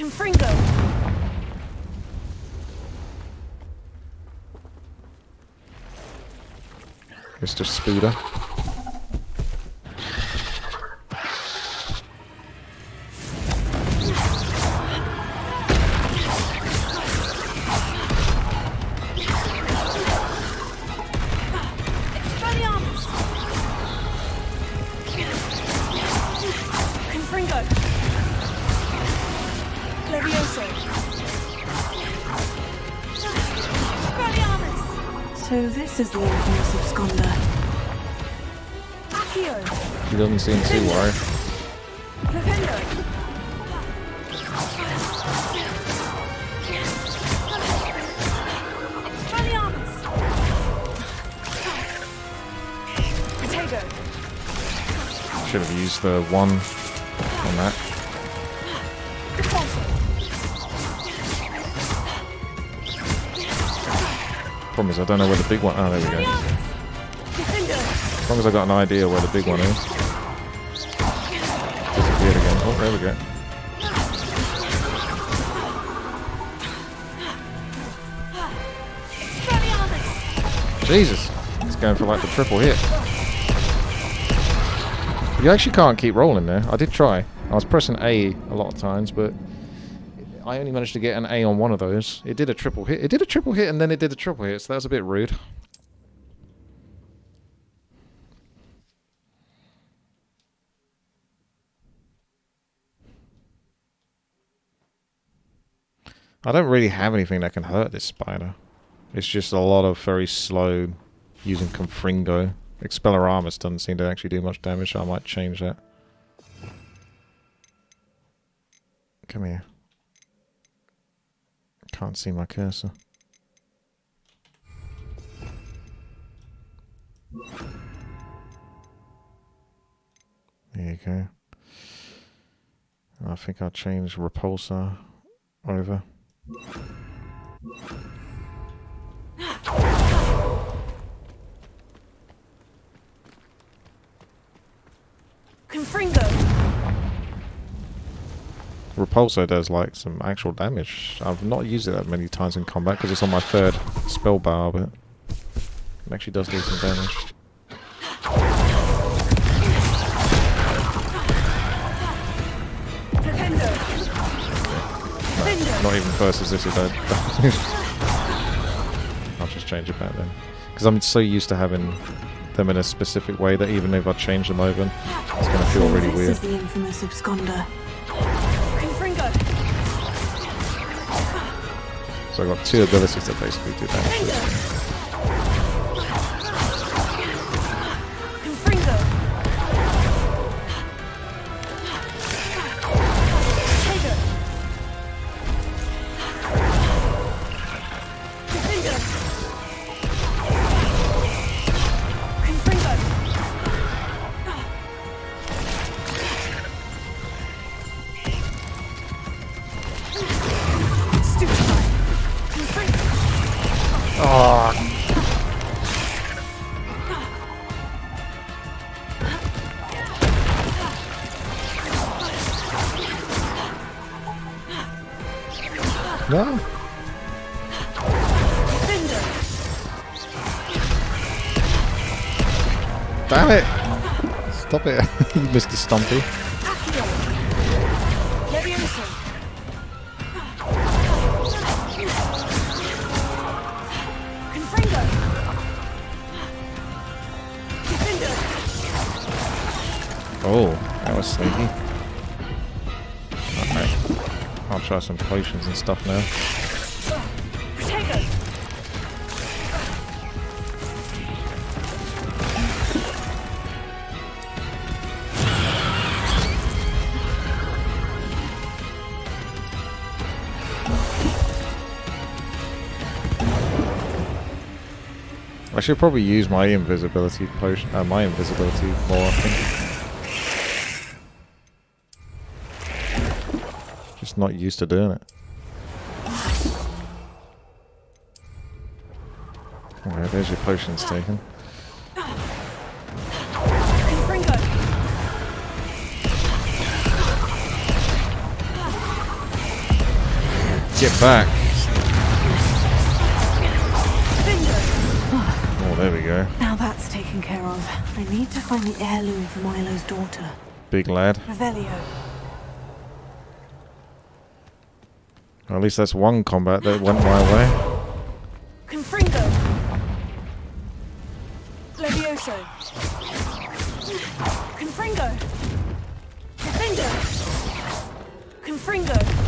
Confringo. Mr. Speeder. So this is the infamous absconder. He doesn't seem too worried. Should have used the one on that. Problem is I don't know where the big one... Oh, there we go. As long as I got an idea where the big one is. Disappeared again. Oh, there we go. Jesus! It's going for like the triple hit. You actually can't keep rolling there. I did try. I was pressing A a lot of times, but I only managed to get an A on one of those. It did a triple hit. It did a triple hit and then it did a triple hit, so that was a bit rude. I don't really have anything that can hurt this spider. It's just a lot of very slow using Confringo. Expelliarmus doesn't seem to actually do much damage, so I might change that. Come here. Can't see my cursor. There you go. I think I'll change Repulsor over. Confringo. Repulsor does like some actual damage. I've not used it that many times in combat because it's on my third spell bar, but it actually does do some damage. No, not even first as this is dead. I'll just change it back then. Because I'm so used to having them in a specific way that even if I change them over, it's going to feel really weird. This is the infamous absconder. So I've got two abilities that basically do damage. No. Damn it! Stop it, Mr. Stumpy. Oh, that was sneaky. Okay. I'll try some potions and stuff now. I should probably use my invisibility potion, my invisibility more often. Just not used to doing it. Alright, there's your potions taken. Get back. Bingo! Oh, there we go. Now that's taken care of. I need to find the heirloom for Milo's daughter. Big lad. Revelio. Well, at least that's one combat that went my way. Confringo. Levioso. Confringo. Confringo. Confringo.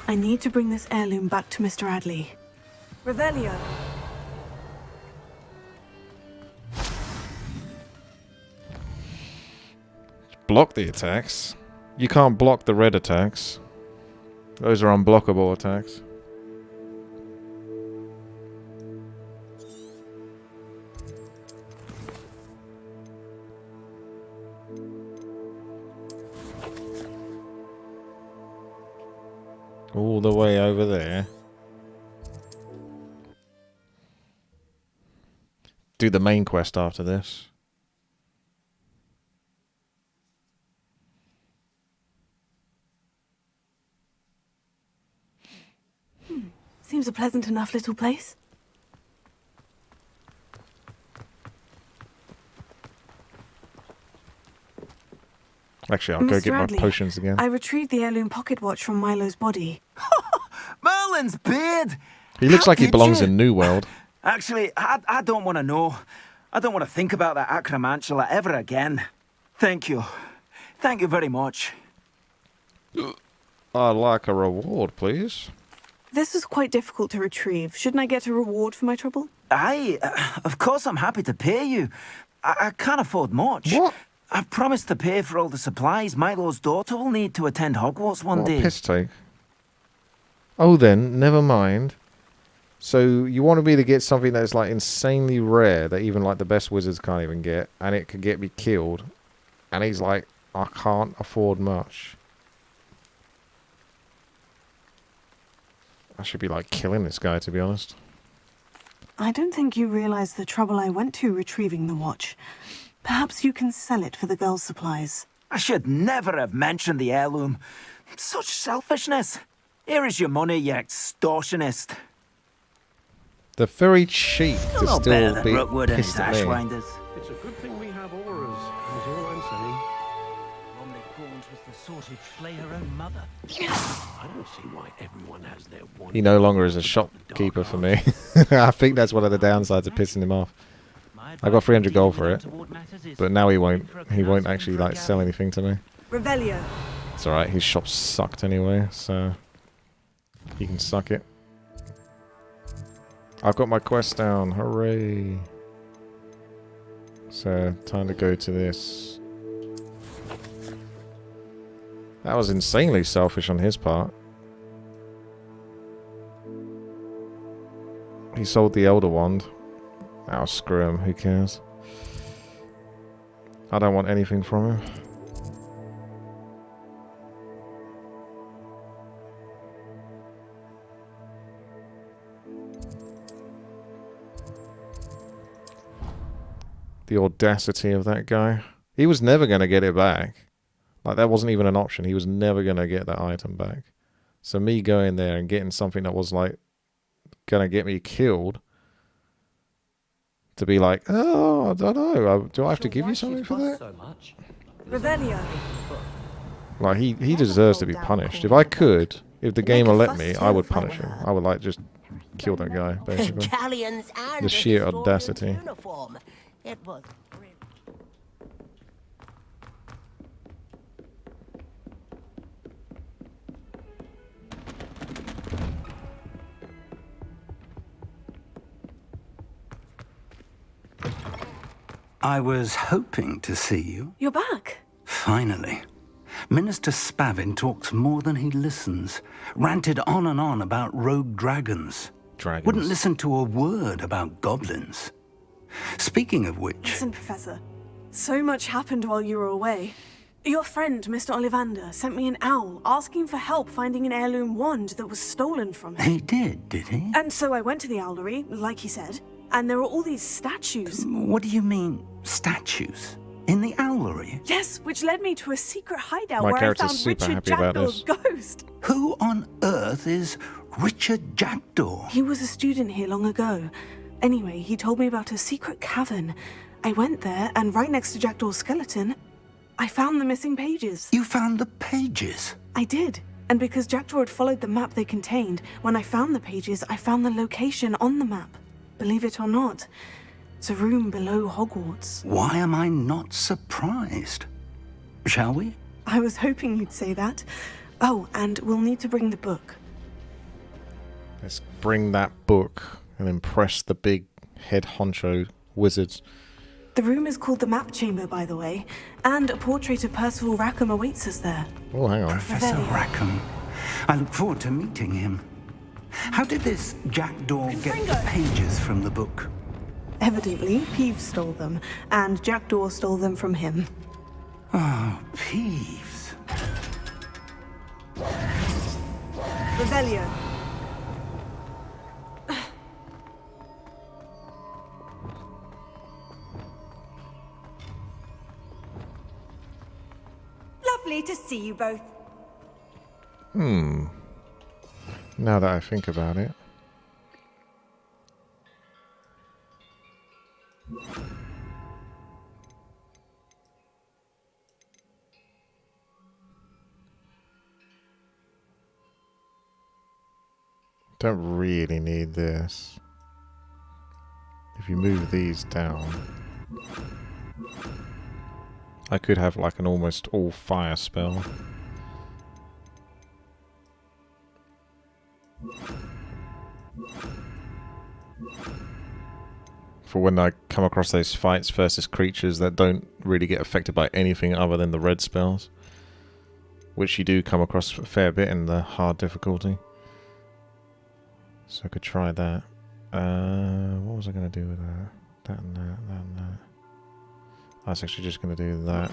I need to bring this heirloom back to Mr. Adley. Revelio. Block the attacks. You can't block the red attacks. Those are unblockable attacks. All the way over there. Do the main quest after this. Seems a pleasant enough little place. Actually, I'll go get my Adley, potions again. I retrieved the heirloom pocket watch from Milo's body. Merlin's beard! He looks How like he did belongs you? in New World. Actually, I don't want to know. I don't want to think about that acromantula ever again. Thank you. Thank you very much. I'd like a reward, please. This was quite difficult to retrieve. Shouldn't I get a reward for my trouble? Of course I'm happy to pay you. I can't afford much. What? I've promised to pay for all the supplies Milo's daughter will need to attend Hogwarts one What a day. piss take. Oh then, never mind. So you wanted me to get something that's like insanely rare that even like the best wizards can't even get, and it could get me killed. And he's like, I can't afford much. I should be like killing this guy, to be honest. I don't think you realize the trouble I went to retrieving the watch. Perhaps you can sell it for the girls' supplies. I should never have mentioned the heirloom. Such selfishness. Here is your money, you extortionist. They're very cheap You're to not better still than be Rookwood and his pissed at me. ashwinders. It's a good thing we have auras, is all I'm saying. Romney Gaunt was the sort who'd flay her own mother. I don't see why everyone has their one. He no longer is a shopkeeper for me. I think that's one of the downsides of pissing him off. I got 300 gold for it, but now he won't actually like sell anything to me. Revelio. It's alright, his shop sucked anyway, so he can suck it. I've got my quest down, hooray! So, time to go to this. That was insanely selfish on his part. He sold the Elder Wand. Oh, screw him, who cares? I don't want anything from him. The audacity of that guy. He was never going to get it back. Like, that wasn't even an option. He was never going to get that item back. So me going there and getting something that was, like, going to get me killed, to be like, oh, I don't know. Do I have to give you something for that? Revelio. Like, he deserves to be punished. If I could, if the game will let me, I would punish him. I would, like, just kill that guy, basically. Galleons and The sheer historian audacity. Uniform. It was I was hoping to see you. You're back. Finally. Minister Spavin talks more than he listens. Ranted on and on about rogue dragons. Wouldn't listen to a word about goblins. Speaking of which... Listen, Professor. So much happened while you were away. Your friend, Mr. Ollivander, sent me an owl asking for help finding an heirloom wand that was stolen from him. He did he? And so I went to the owlery, like he said, and there were all these statues. What do you mean, statues? In the owlery? Yes, which led me to a secret hideout My where I character's found super Richard happy about Jackdaw's this. ghost. Who? earth is Richard Jackdaw? He was a student here long ago. Anyway, he told me about a secret cavern. I went there, and right next to Jackdaw's skeleton, I found the missing pages. You found the pages? I did. And because Jackdaw had followed the map they contained, when I found the pages, I found the location on the map. Believe it or not, it's a room below Hogwarts. Why am I not surprised? Shall we? I was hoping you'd say that. Oh, and we'll need to bring the book. Let's bring that book and impress the big head honcho wizards. The room is called the Map Chamber, by the way, and a portrait of Percival Rackham awaits us there. Oh, hang on. Professor Rackham. I look forward to meeting him. How did this Jackdaw get the pages from the book? Evidently, Peeves stole them, and Jackdaw stole them from him. Oh, Peeves. Revelio. Lovely to see you both. Now that I think about it. Don't really need this. If you move these down, I could have like an almost all fire spell. For when I come across those fights versus creatures that don't really get affected by anything other than the red spells. Which you do come across a fair bit in the hard difficulty. So I could try that. What was I going to do with that? That and that, that and that. I was actually just going to do that.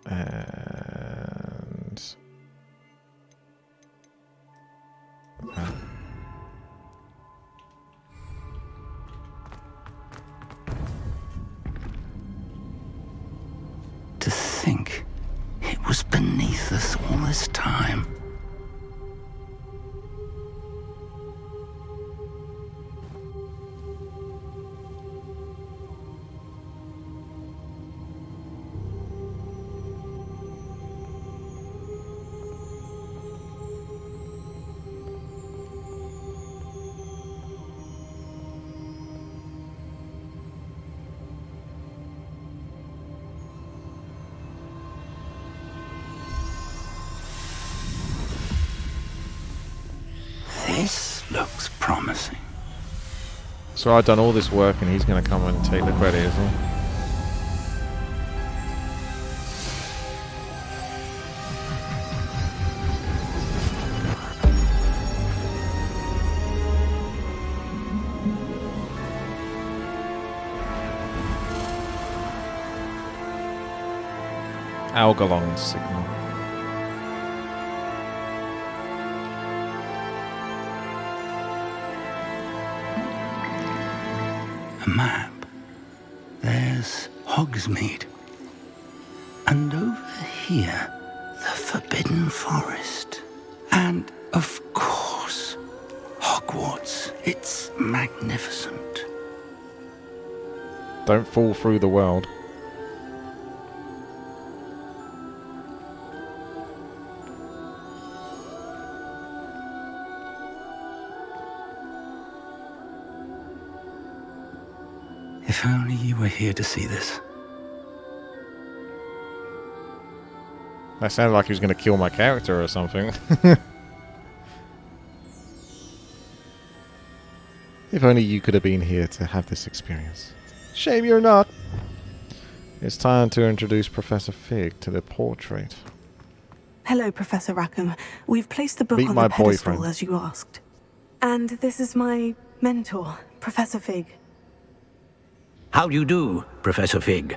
And... that. To think it was beneath us all this time. This looks promising. So I've done all this work and he's going to come and take the credit, is he? Algalong signal. A map. There's Hogsmeade. And over here, the Forbidden Forest. And, of course, Hogwarts. It's magnificent. Don't fall through the world. If only you were here to see this. That sounded like he was going to kill my character or something. If only you could have been here to have this experience. Shame you're not. It's time to introduce Professor Fig to the portrait. Hello, Professor Rackham. We've placed the book Meet on my the pedestal, boyfriend. as you asked. And this is my mentor, Professor Fig. How do you do, Professor Fig?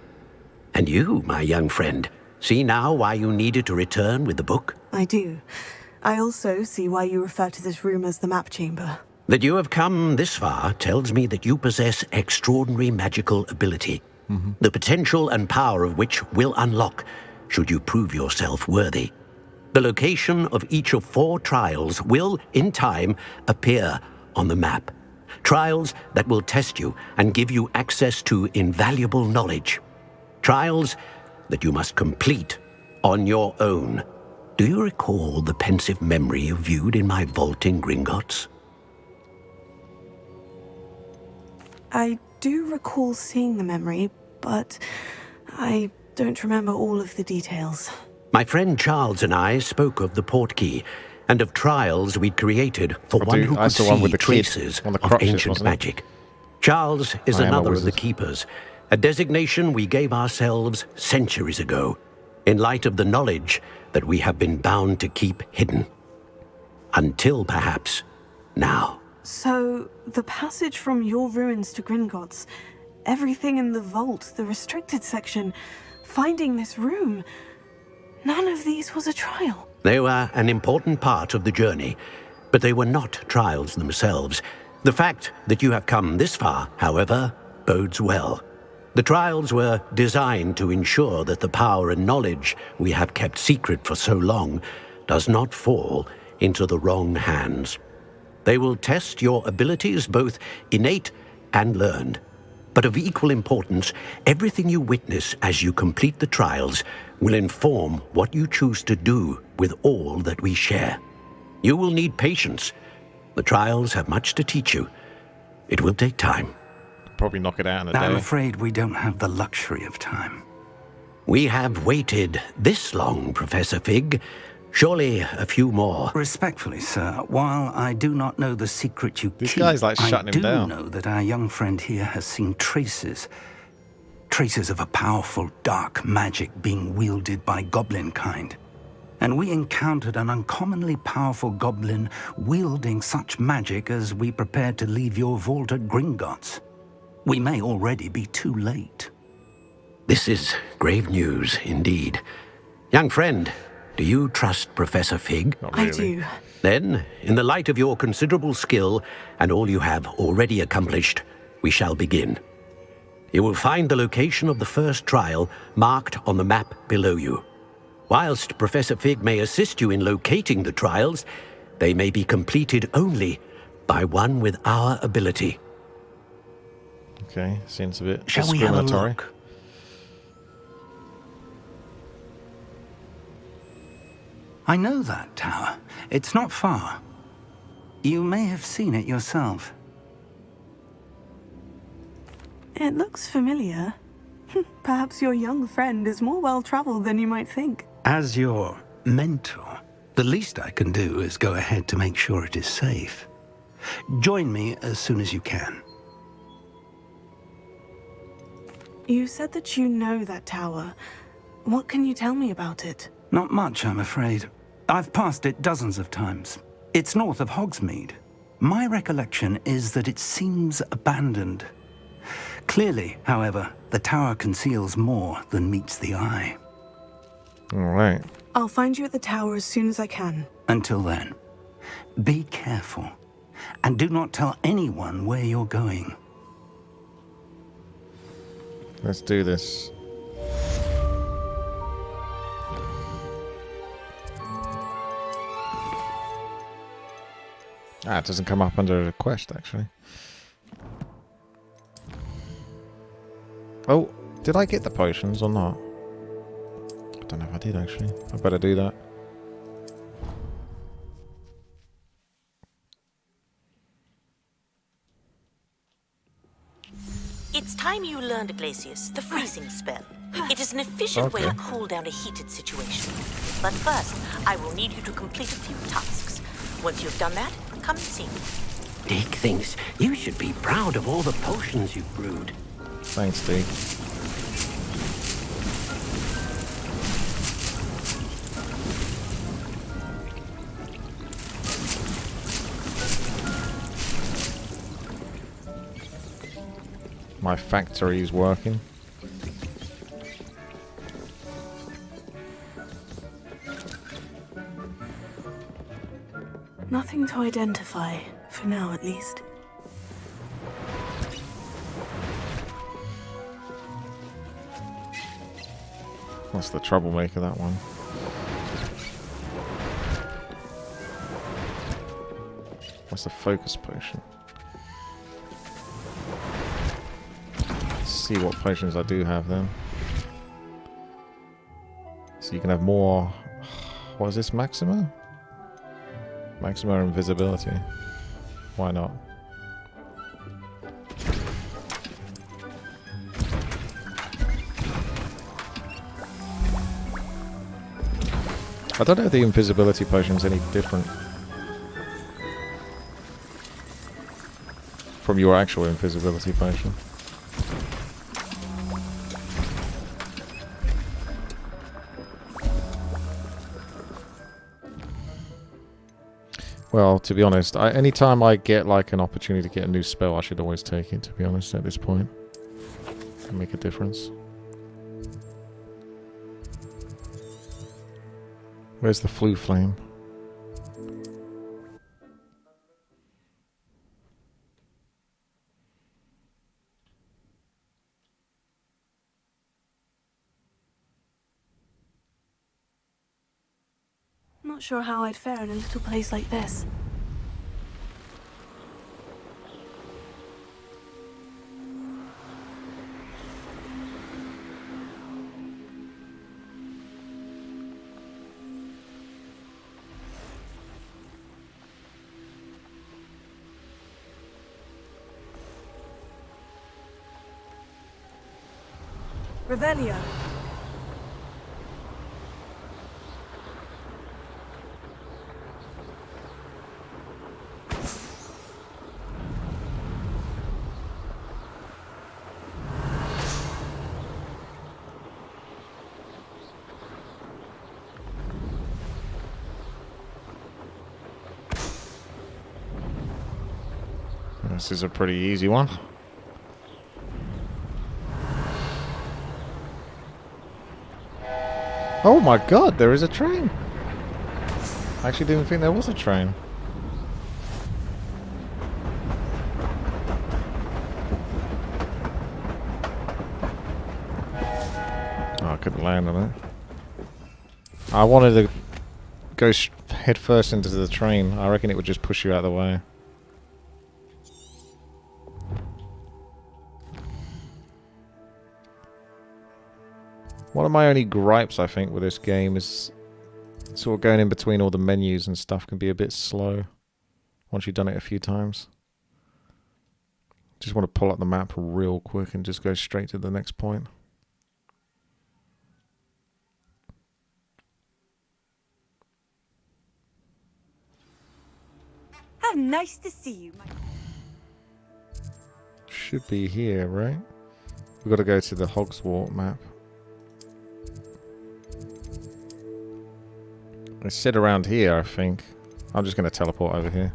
And you, my young friend, see now why you needed to return with the book? I do. I also see why you refer to this room as the Map Chamber. That you have come this far tells me that you possess extraordinary magical ability, the potential and power of which will unlock should you prove yourself worthy. The location of each of 4 trials will, in time, appear on the map. Trials that will test you and give you access to invaluable knowledge. Trials that you must complete on your own. Do you recall the pensive memory you viewed in my vault in Gringotts? I do recall seeing the memory, but I don't remember all of the details. My friend Charles and I spoke of the portkey and of trials we'd created for one who could see traces of ancient magic. Charles is another of the Keepers, a designation we gave ourselves centuries ago, in light of the knowledge that we have been bound to keep hidden. Until, perhaps, now. So, the passage from your ruins to Gringotts, everything in the vault, the restricted section, finding this room, none of these was a trial. They were an important part of the journey, but they were not trials themselves. The fact that you have come this far, however, bodes well. The trials were designed to ensure that the power and knowledge we have kept secret for so long does not fall into the wrong hands. They will test your abilities, both innate and learned. But of equal importance, everything you witness as you complete the trials will inform what you choose to do with all that we share. You will need patience. The trials have much to teach you. It will take time. Probably knock it out in a day. I'm afraid we don't have the luxury of time. We have waited this long, Professor Fig. Surely a few more. Respectfully, sir, while I do not know the secret you keep, this guy's like shutting him down. I do know that our young friend here has seen traces of a powerful dark magic being wielded by goblin kind. And we encountered an uncommonly powerful goblin wielding such magic as we prepared to leave your vault at Gringotts. We may already be too late. This is grave news indeed. Young friend, do you trust Professor Fig? Not really. I do. Then, in the light of your considerable skill and all you have already accomplished, we shall begin. You will find the location of the first trial marked on the map below you. Whilst Professor Fig may assist you in locating the trials, they may be completed only by one with our ability. Okay, seems a bit Shall we have a discriminatory. look? I know that tower. It's not far. You may have seen it yourself. It looks familiar. Perhaps your young friend is more well-traveled than you might think. As your mentor, the least I can do is go ahead to make sure it is safe. Join me as soon as you can. You said that you know that tower. What can you tell me about it? Not much, I'm afraid. I've passed it dozens of times. It's north of Hogsmeade. My recollection is that it seems abandoned. Clearly, however, the tower conceals more than meets the eye. All right. I'll find you at the tower as soon as I can. Until then, be careful, and do not tell anyone where you're going. Let's do this. It doesn't come up under a quest, actually. Oh, did I get the potions or not? I don't know if I did, actually. I better do that. It's time you learned, Glacius, the freezing spell. It is an efficient way to cool down a heated situation. But first, I will need you to complete a few tasks. Once you've done that, come and see me. Dick thinks you should be proud of all the potions you've brewed. Thanks, Deke. My factory's working. Nothing to identify, for now at least. That's the troublemaker, that one. What's the focus potion? Let's see what potions I do have then. So you can have more... What is this? Maxima? Maxima invisibility. Why not? I don't know if the invisibility potion's any different from your actual invisibility potion. Well, to be honest, anytime I get like an opportunity to get a new spell, I should always take it, to be honest, at this point. Can make a difference. Where's the flu flame? Not sure how I'd fare in a little place like this. Revelio. This is a pretty easy one. Oh my god, there is a train! I actually didn't think there was a train. Oh, I couldn't land on it. I wanted to go head first into the train. I reckon it would just push you out of the way. One of my only gripes, I think, with this game is sort of going in between all the menus and stuff can be a bit slow once you've done it a few times. Just want to pull up the map real quick and just go straight to the next point. How nice to see you. Should be here, right? We've got to go to the Hogwarts map. It's sit around here, I think. I'm just going to teleport over here.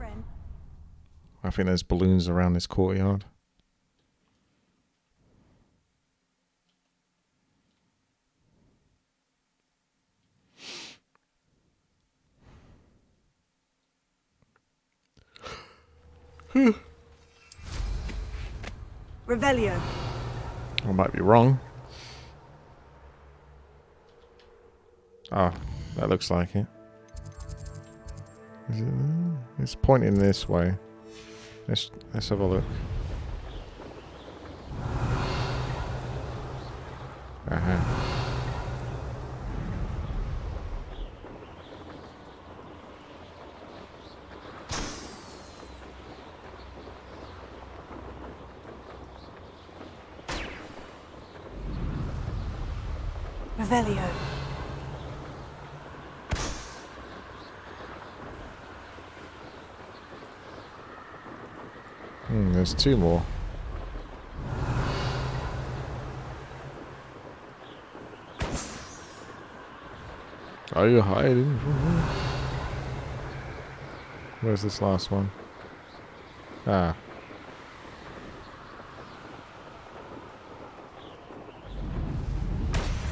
I think there's balloons around this courtyard. Revelio. I might be wrong. Ah, that looks like it. Is it there? It's pointing this way. Let's have a look. Revelio. There's two more. Are you hiding from me? Where's this last one? Ah.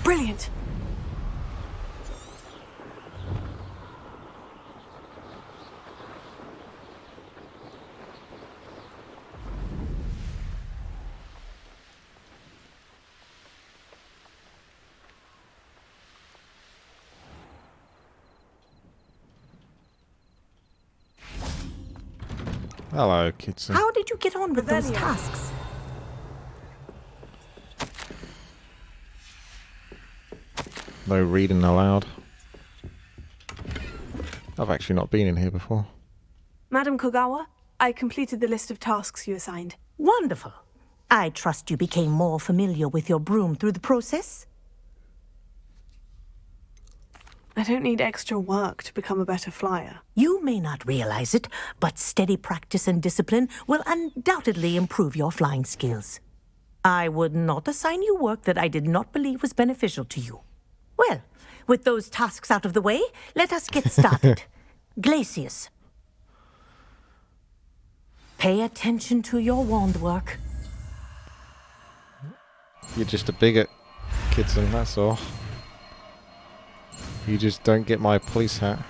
Brilliant. Hello, Kitson. How did you get on with those tasks? No reading aloud. I've actually not been in here before. Madam Kogawa, I completed the list of tasks you assigned. Wonderful. I trust you became more familiar with your broom through the process? I don't need extra work to become a better flyer. You may not realize it, but steady practice and discipline will undoubtedly improve your flying skills. I would not assign you work that I did not believe was beneficial to you. Well, with those tasks out of the way, let us get started. Glacius. Pay attention to your wand work. You're just a bigot, Kitson, that's all. You just don't get my police hat.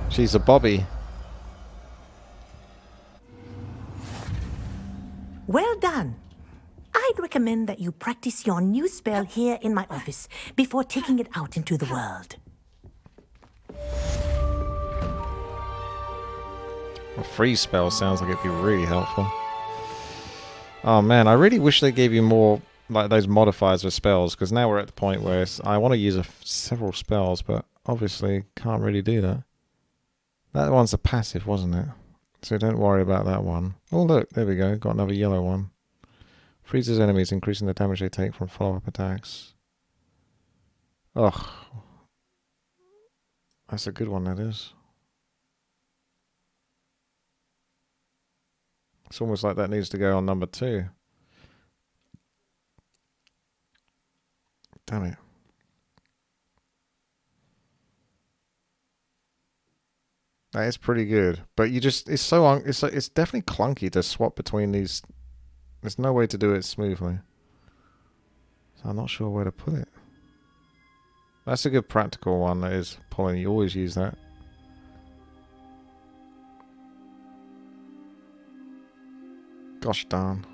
She's a Bobby. Well done. I'd recommend that you practice your new spell here in my office before taking it out into the world. A free spell sounds like it'd be really helpful. Oh man, I really wish they gave you more like those modifiers for spells, because now we're at the point where I want to use several spells, but obviously can't really do that. That one's a passive, wasn't it? So don't worry about that one. Oh look, there we go, got another yellow one. Freezes enemies, increasing the damage they take from follow-up attacks. Ugh. That's a good one, that is. It's almost like that needs to go on number 2. Damn it. That is pretty good, but you just it's definitely clunky to swap between these. There's no way to do it smoothly. So I'm not sure where to put it. That's a good practical one, that is pulling. You always use that. Gosh darn.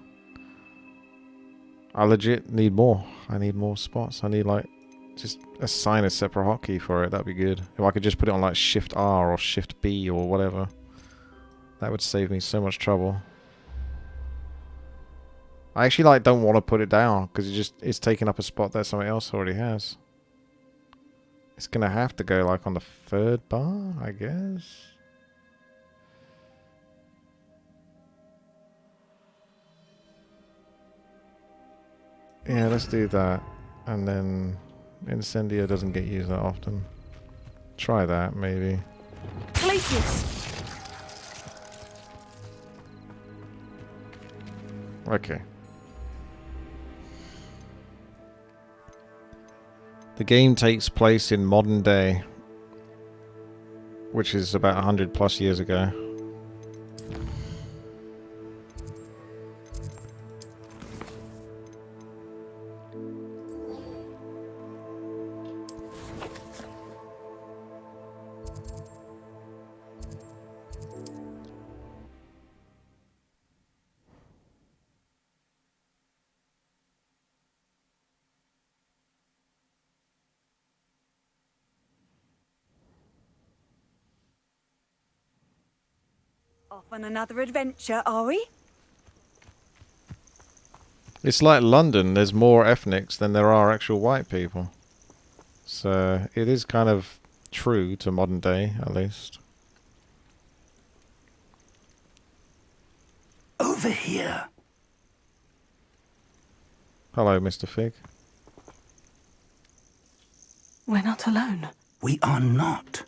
I legit need more. I need more spots. I need like just assign a separate hotkey for it. That'd be good. If I could just put it on like Shift R or Shift B or whatever. That would save me so much trouble. I actually like don't want to put it down because it's taking up a spot that somebody else already has. It's gonna have to go like on the 3rd bar, I guess. Yeah, let's do that. And then Incendio doesn't get used that often. Try that, maybe. Glacius! Okay. The game takes place in modern day, which is about 100 plus years ago. Off on another adventure, are we? It's like London, there's more ethnics than there are actual white people. So it is kind of true to modern day, at least. Over here. Hello, Mr. Fig. We're not alone. We are not.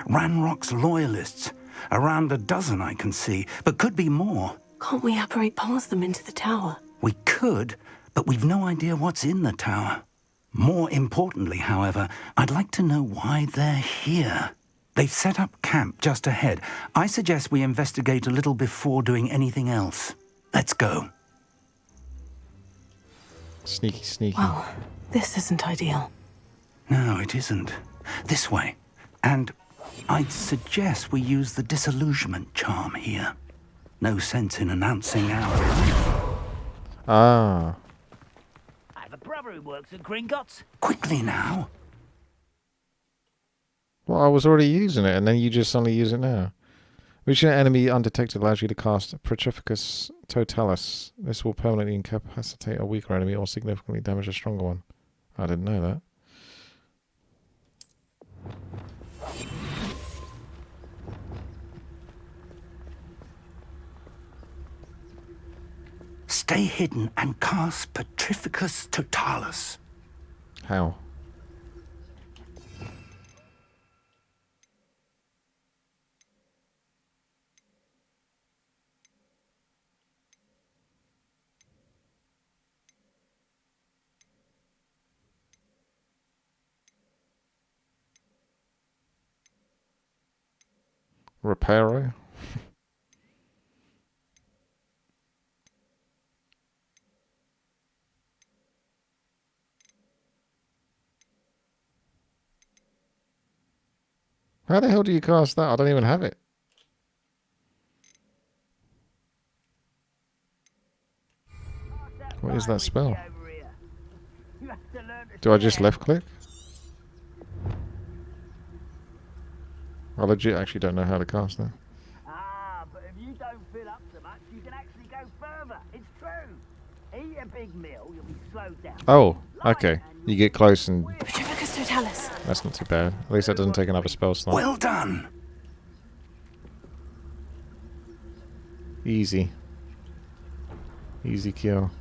Ranrock's loyalists. Around a dozen I can see, but could be more. Can't we apparate past them into the tower? We could, but we've no idea what's in the tower. More importantly, however, I'd like to know why they're here. They've set up camp just ahead. I suggest we investigate a little before doing anything else. Let's go. Sneaky, sneaky. Well, this isn't ideal. No, it isn't. This way. And I'd suggest we use the disillusionment charm here. No sense in announcing our... Ah. I have a brother who works at Gringotts. Quickly now. Well, I was already using it, and then you just suddenly use it now. Reaching an enemy undetected allows you to cast Petrificus Totalis. This will permanently incapacitate a weaker enemy or significantly damage a stronger one. I didn't know that. Stay hidden and cast Petrificus Totalis. How? Reparo? How the hell do you cast that? I don't even have it. What is that spell? Do I just left click? I legit actually don't know how to cast that. Ah, but if you don't fill up so much, you can actually go further. It's true. Eat a big meal, you'll be slowed down. Oh, okay. You get close and... Petrificus Totalis. That's not too bad. At least that doesn't take another spell slot. Well done. Easy. Easy kill.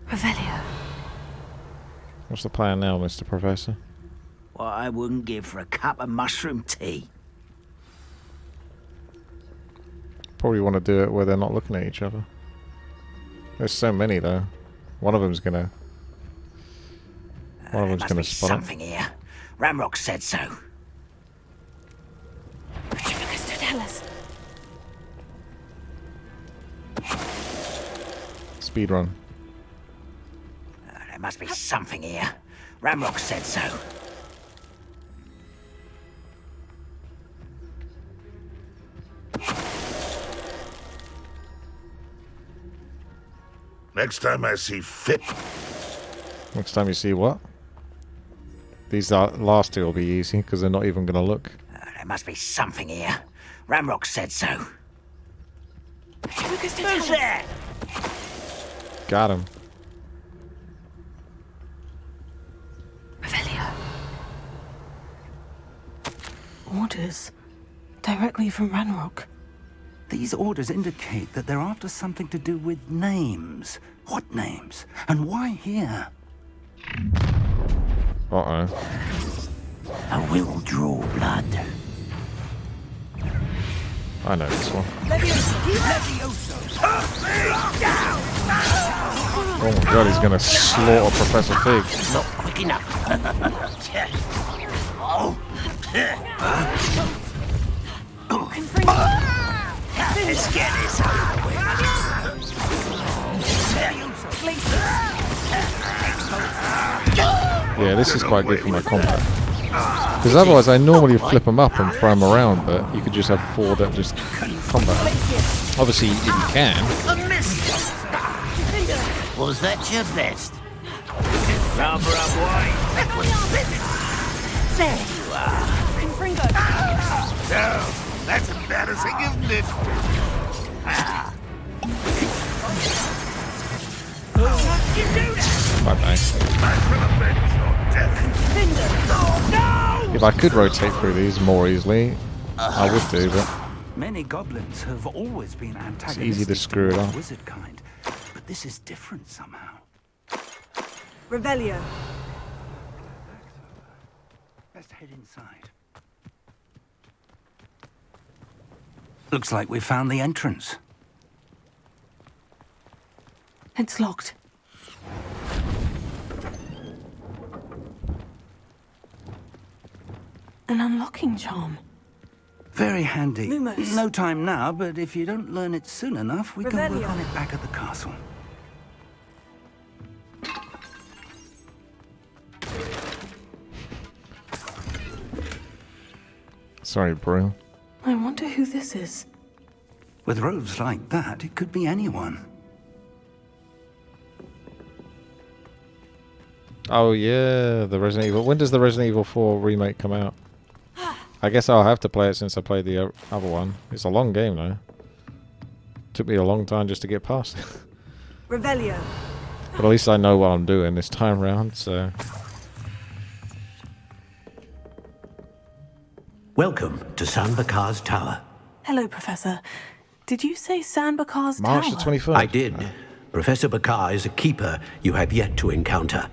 Revelio. What's the plan now, Mr. Professor? What I wouldn't give for a cup of mushroom tea. Probably want to do it where they're not looking at each other. There's so many though. One of them's gonna... One of them's gonna spot something here. Ramrock said so. Petrificus Totalis. Speed run. There must be something here. Ramrock said so. Next time I see fit. Next time you see what? These last two will be easy because they're not even going to look. There must be something here. Ramrock said so. Petrificus Who's Totalis. there? Got him. Revelio. Orders. Directly from Ranrock. These orders indicate that they're after something to do with names. What names? And why here? Uh-oh. I will draw blood. I know this one. Oh my god, he's going to slaughter Professor Fig. Not quick enough. Let's get this over with. Yeah, this is quite good for my combat. Because otherwise I normally flip them up and throw them around, but you could just have four that just combat. Obviously, if you can. Was that your best? Rubber up white. There you are. No, that's embarrassing, isn't it? Bye-bye. If I could rotate through these more easily, I would do, but Many goblins have always been antagonistic easy to screw it the up. wizard kind, but this is different somehow. Revelio. Let's head inside. Looks like we found the entrance. It's locked. An unlocking charm. Very handy. Lumos. No time now, but if you don't learn it soon enough, we can work Revelio. on it back at the castle. sorry, bro. I wonder who this is. With robes like that, it could be anyone. Oh yeah, the Resident Evil. When does the Resident Evil 4 remake come out? I guess I'll have to play it since I played the other one. It's a long game though. Took me a long time just to get past it. Revelio. But at least I know what I'm doing this time round, so... Welcome to San Bakar's Tower. Hello, Professor. Did you say San Bakar's March Tower? the 21st. I did. Professor Bakar is a keeper you have yet to encounter.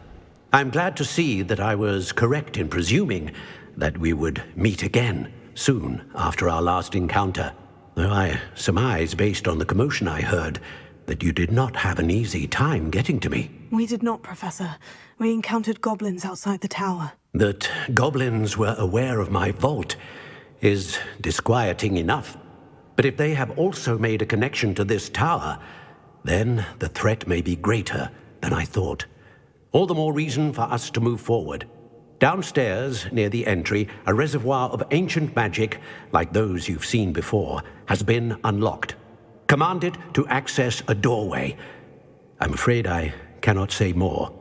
I'm glad to see that I was correct in presuming that we would meet again soon after our last encounter. Though I surmise, based on the commotion I heard, that you did not have an easy time getting to me. We did not, Professor. We encountered goblins outside the tower. That goblins were aware of my vault is disquieting enough. But if they have also made a connection to this tower, then the threat may be greater than I thought. All the more reason for us to move forward. Downstairs, near the entry, a reservoir of ancient magic, like those you've seen before, has been unlocked. Command it to access a doorway. I'm afraid I cannot say more.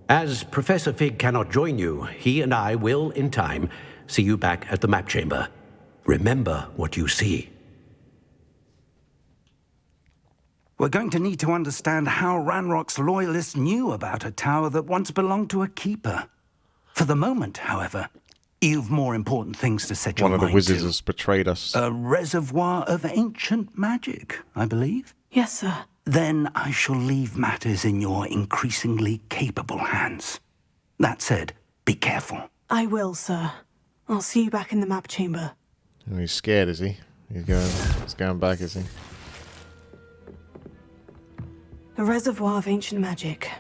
As Professor Fig cannot join you, he and I will, in time, see you back at the map chamber. Remember what you see. We're going to need to understand how Ranrock's loyalists knew about a tower that once belonged to a keeper. For the moment, however, you've more important things to set your One mind of the wizards to. has betrayed us. A reservoir of ancient magic, I believe. Yes, sir. Then I shall leave matters in your increasingly capable hands. That said, be careful. I will, sir. I'll see you back in the map chamber. Oh, he's scared, is he? He's going back, is he? A reservoir of ancient magic.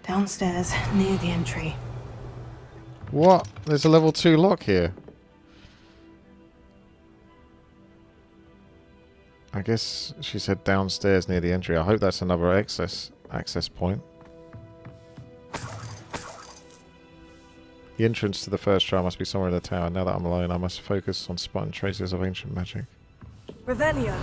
Downstairs, near the entry. What? There's a level 2 lock here. I guess she said downstairs near the entry. I hope that's another access point. The entrance to the first trial must be somewhere in the tower. Now that I'm alone, I must focus on spotting traces of ancient magic. Revelio.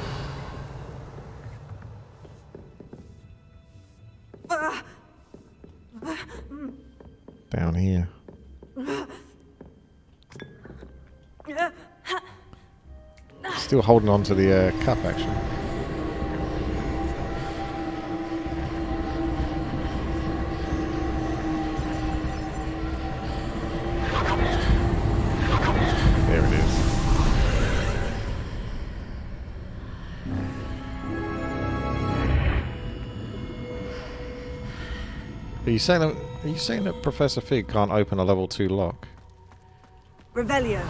Down here. Still holding on to the cup, actually. There it is. Are you saying that Professor Fig can't open a level 2 lock? Revelio.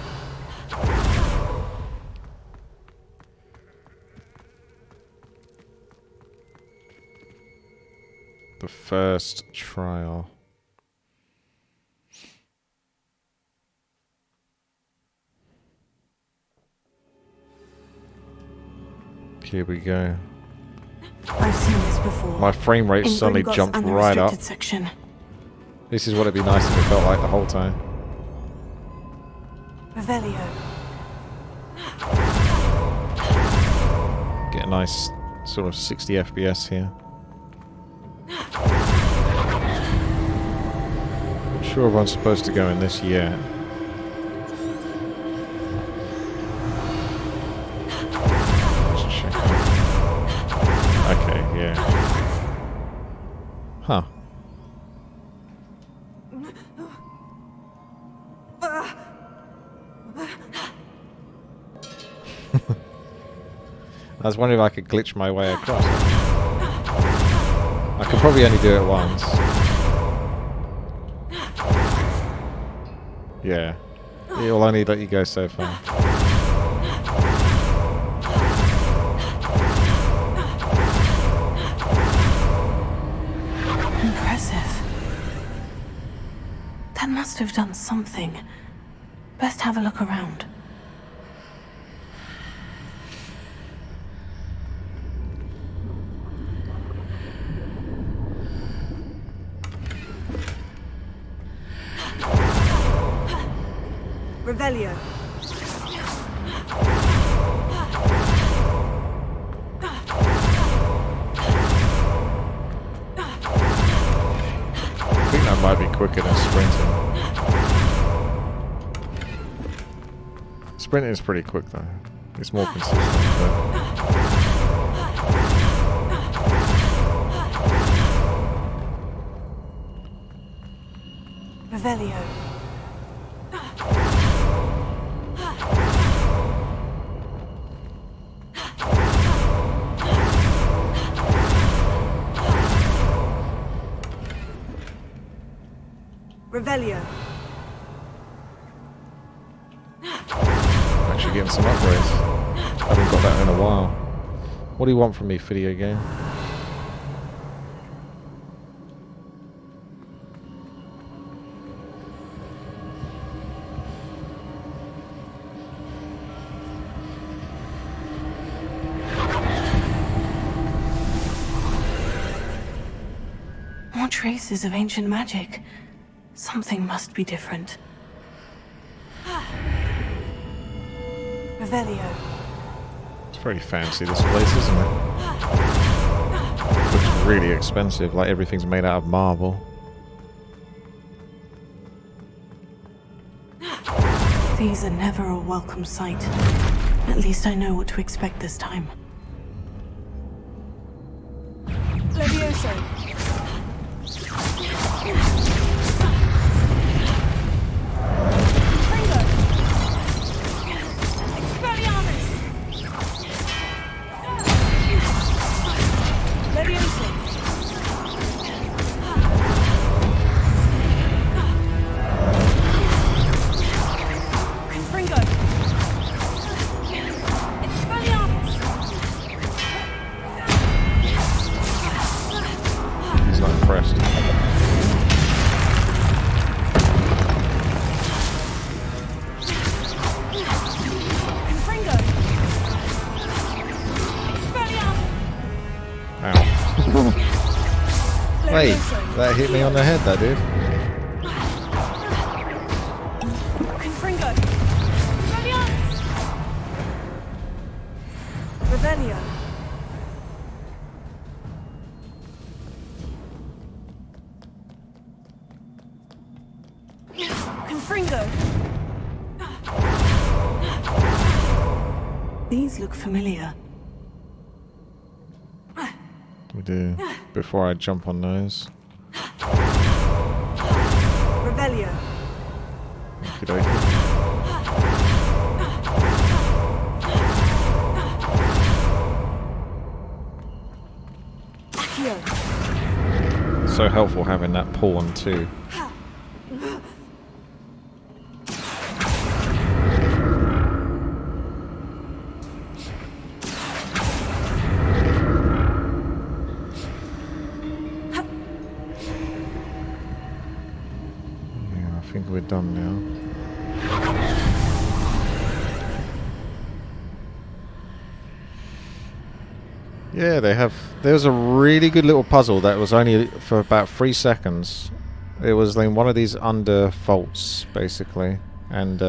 The first trial. Here we go. I've seen this before. My frame rate In suddenly Gringotts jumped and the right up. restricted section. This is what it'd be nice if it felt like the whole time. Revelio. Get a nice sort of 60 FPS here. I'm sure everyone's supposed to go in this yet. Just check. Okay, yeah. Huh. I was wondering if I could glitch my way across. I could probably only do it once. Yeah. It'll only let you go so far. Impressive. That must have done something. Best have a look around. Revelio. I think that might be quicker than sprinting. Sprinting is pretty quick though. It's more consistent. But... Revelio. Revelio. Actually getting some upgrades. Haven't got that in a while. What do you want from me, video game? More traces of ancient magic. Something must be different. Revelio. It's very fancy, this place, isn't it? Looks really expensive, like everything's made out of marble. These are never a welcome sight. At least I know what to expect this time. Levioso. He's not impressed. Wait, that hit me on the head, that did. Revelio. Confringo. These look familiar. We do. Before I jump on those. Revelio. Okey-dokey. Accio. So helpful having that pawn too. I think we're done now. Yeah, they have. There was a really good little puzzle that was only for about 3 seconds. It was in one of these under vaults, basically, and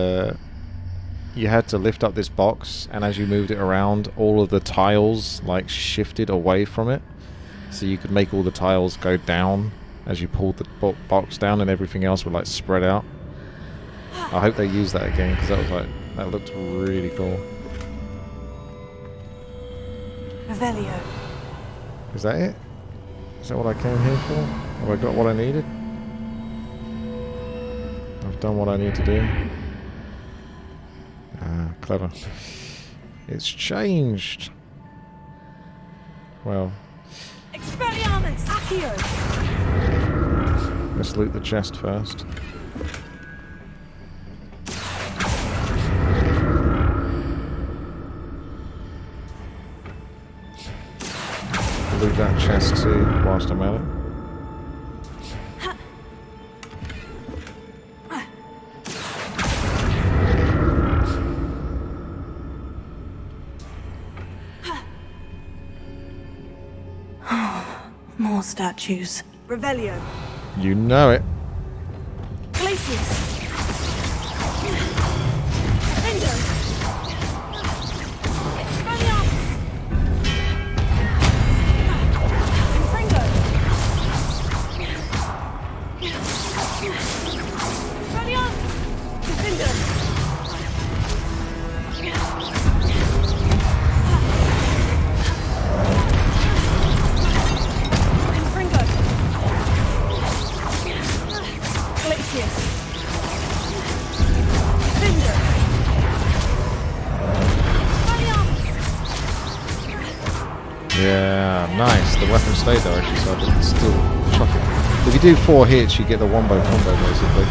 you had to lift up this box, and as you moved it around, all of the tiles like shifted away from it, so you could make all the tiles go down as you pulled the box down, and everything else would like spread out. I hope they use that again, because that was like, that looked really cool. Revelio. Is that it? Is that what I came here for? Have I got what I needed? I've done what I need to do. Ah, clever. It's changed. Well. Expelliarmus. Accio. Let's loot the chest first. Loot that chest too, whilst I'm at it. More statues. Revelio. You know it. Glacius. Endo. Expelliarmus. Confringo. Expelliarmus. Defendo. Nice. The weapon stayed there actually, so I can still chuck it. If you do 4 hits, you get the wombo combo basically.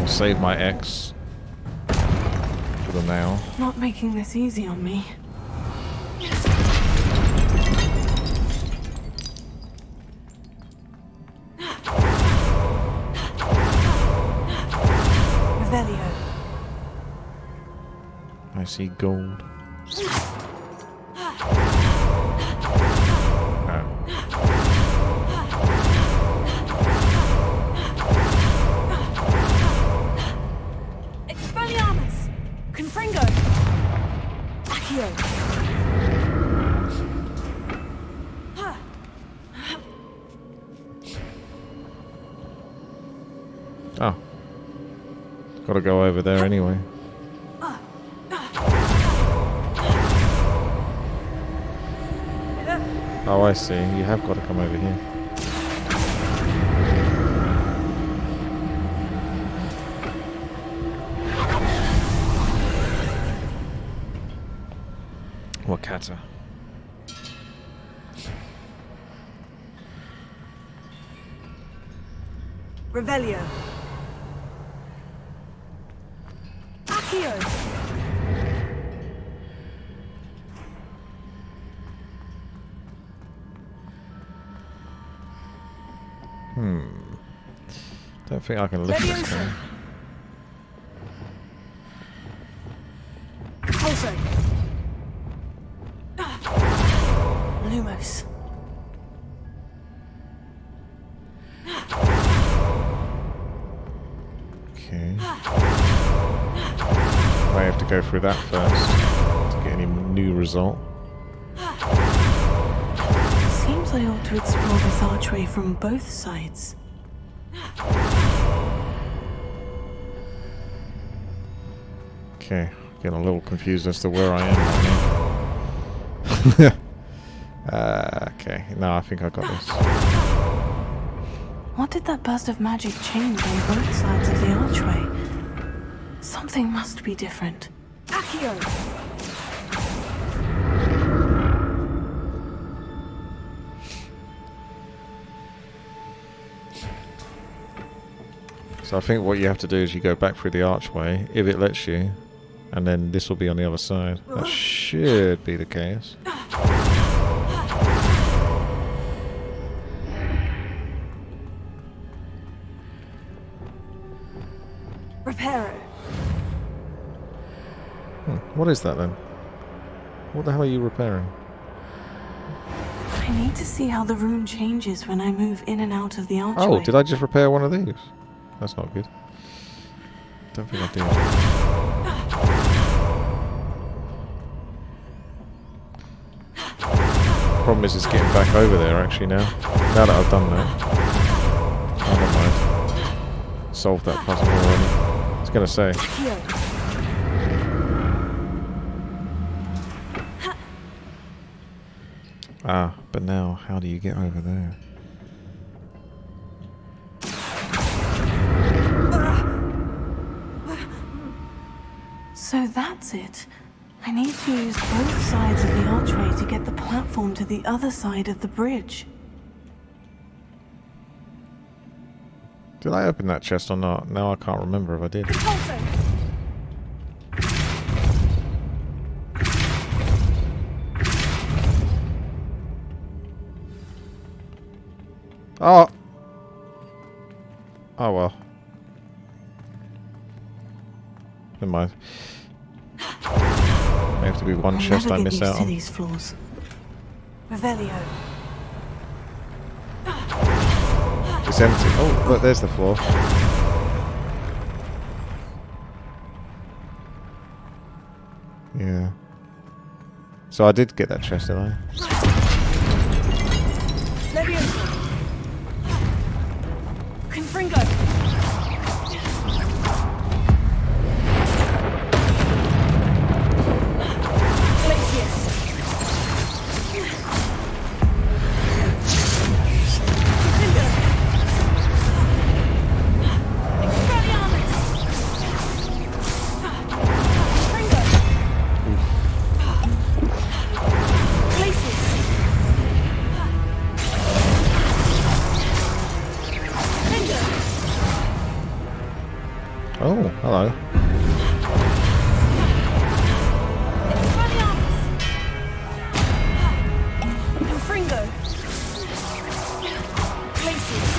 Save my X for the now. Not making this easy on me. Revelio. I see gold. Oh. Gotta go over there anyway. Oh, I see. You have got to come over here. Wakata. Revelio. Accio. Don't think I can lift this thing. Pulso. Lumos. Okay. I have to go through that first to get any new result. Seems I ought to explore this archway from both sides. Okay, getting a little confused as to where I am right now. Okay, no, I think I got this. What did that burst of magic change on both sides of the archway? Something must be different. Accio! So I think what you have to do is you go back through the archway, if it lets you, and then this will be on the other side. That should be the case. Reparo. What is that then? What the hell are you repairing? I need to see how the room changes when I move in and out of the archway. Oh, did I just repair one of these? That's not good. Don't think I did. Problem is, it's getting back over there actually now. Now that I've done that. Oh, never mind. Solved that puzzle already. I was gonna say. Ah, but now, how do you get over there? So that's it. I need to use both sides of the archway to get the platform to the other side of the bridge. Did I open that chest or not? No, I can't remember if I did. Oh! Oh well. Never mind. May have to be one chest I miss out on. These floors. Revelio. It's empty. Oh, look, there's the floor. Yeah. So I did get that chest, didn't I? Confringo. Hello. Confringo. Glacius.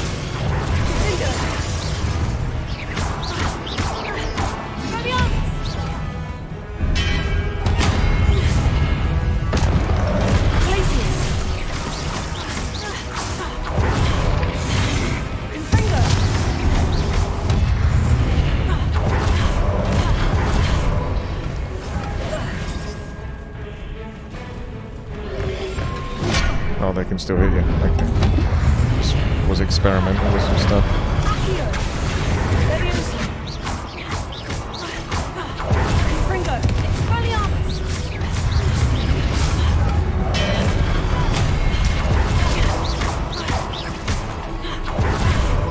Confringo. Expelliarmus. Glacius. Confringo. Oh, they can still hit you. Okay. Just was experimental with some stuff. Accio. Leviosa. Confringo. Expelliarmus.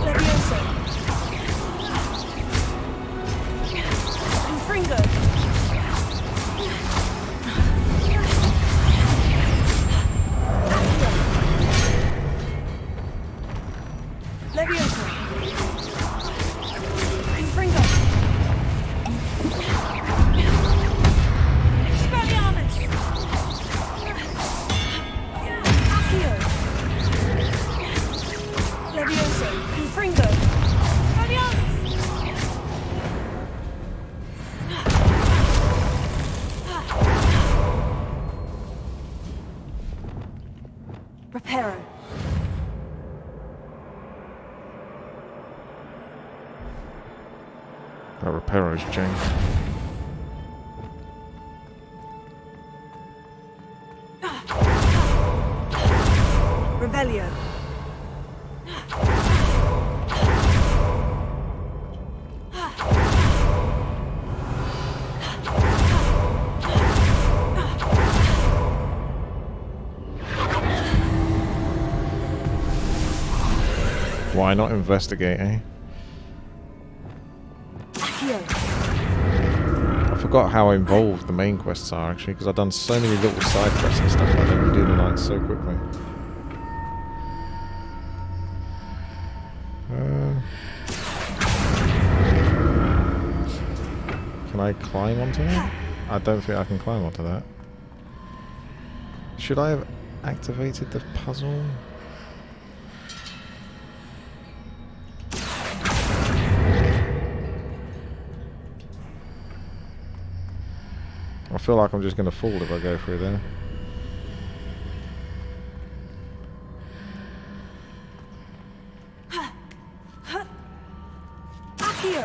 Leviosa. Confringo. Leviosa. Confringo. Expelliarmus. Accio. Leviosa. Confringo. Expelliarmus. Reparo. That Reparo's changed. Revelio. Why not investigate, eh? Accio. I forgot how involved the main quests are, actually, because I've done so many little side quests and stuff like that. You do them like so quickly. Can I climb onto that? I don't think I can climb onto that. Should I have activated the puzzle? I feel like I'm just going to fall if I go through there. Accio.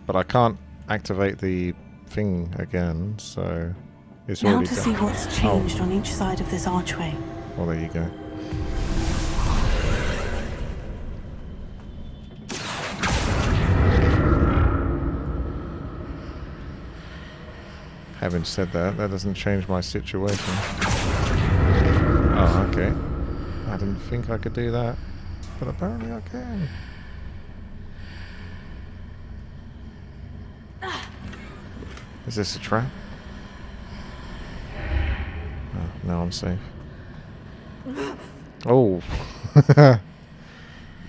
But I can't activate the thing again, so it's Now already to done. see what's changed on each side of this archway. Well, there you go. Having said that, that doesn't change my situation. Oh, okay. I didn't think I could do that, but apparently I can. Is this a trap? Oh, now I'm safe. Oh.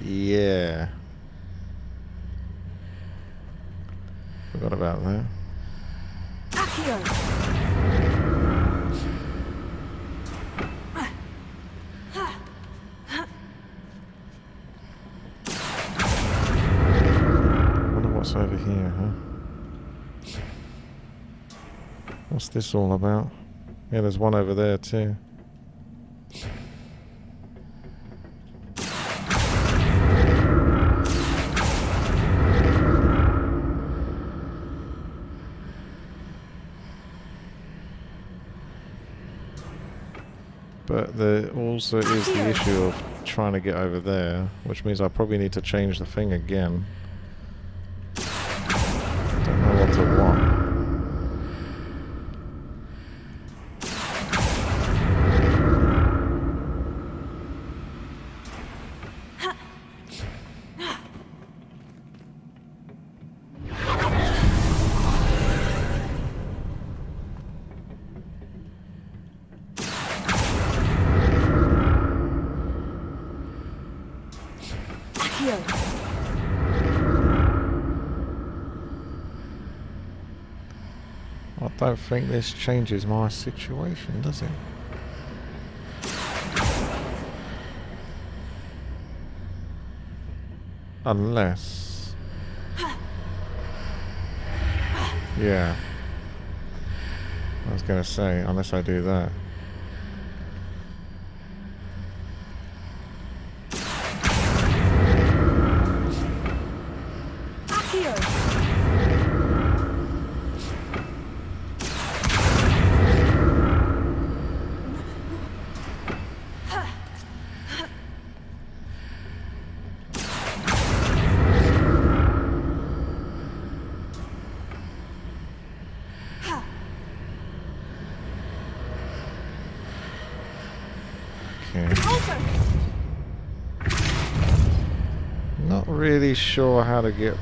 Yeah. Forgot about that. Accio. Wonder what's over here, huh? What's this all about? Yeah, there's one over there too. But there also is the issue of trying to get over there, which means I probably need to change the thing again. Don't know what to want. I don't think this changes my situation, does it? Unless... Yeah. I was going to say, unless I do that. Not really sure how to get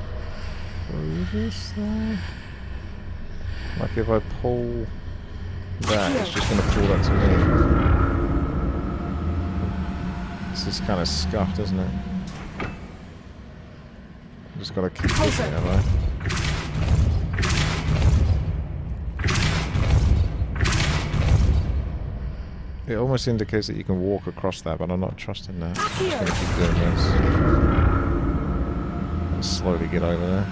through this though. Like if I pull that, it's just going to pull that to me. This is kind of scuffed, isn't it? Just got to keep pushing it, have I? It almost indicates that you can walk across that, but I'm not trusting that. I'm just going to keep doing this. And slowly get over there.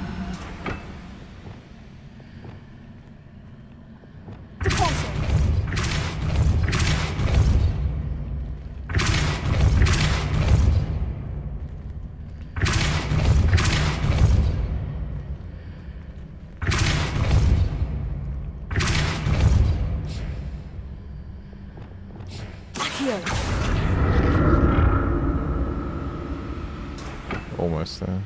Almost there.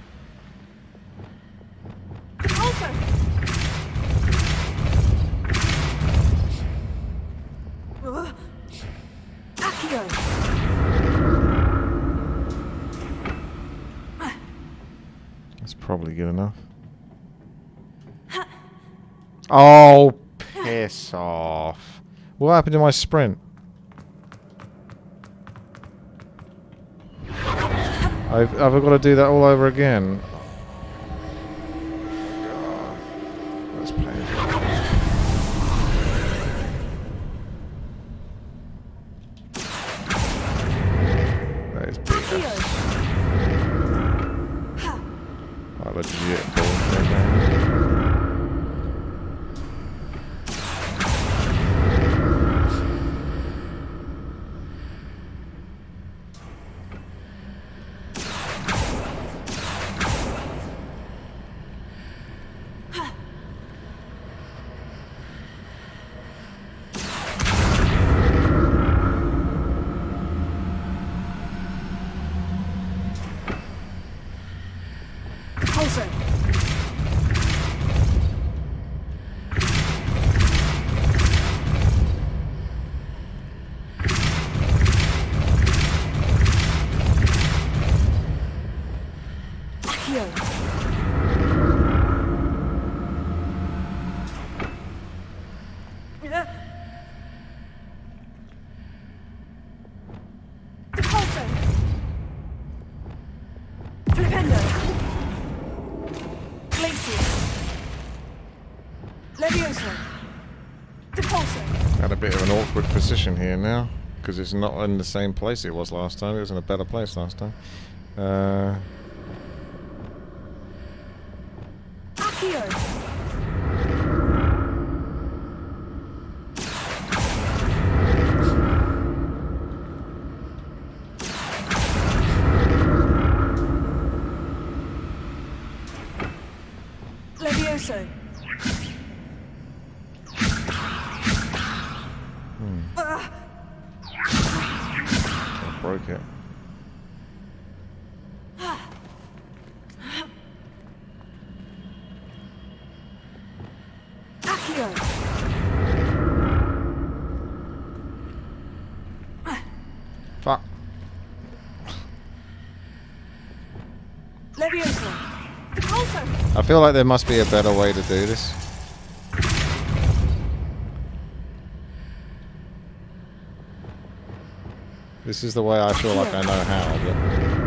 That's probably good enough. Oh, piss off. What happened to my sprint? I've got to do that all over again. God, that's painful. That is BS. Like legit bullshit, man. Got a bit of an awkward position here now, because it's not in the same place it was last time. It was in a better place last time. Levioso. I broke it. Fuck. Levioso. I feel like there must be a better way to do this. This is the way I feel like I know how, but...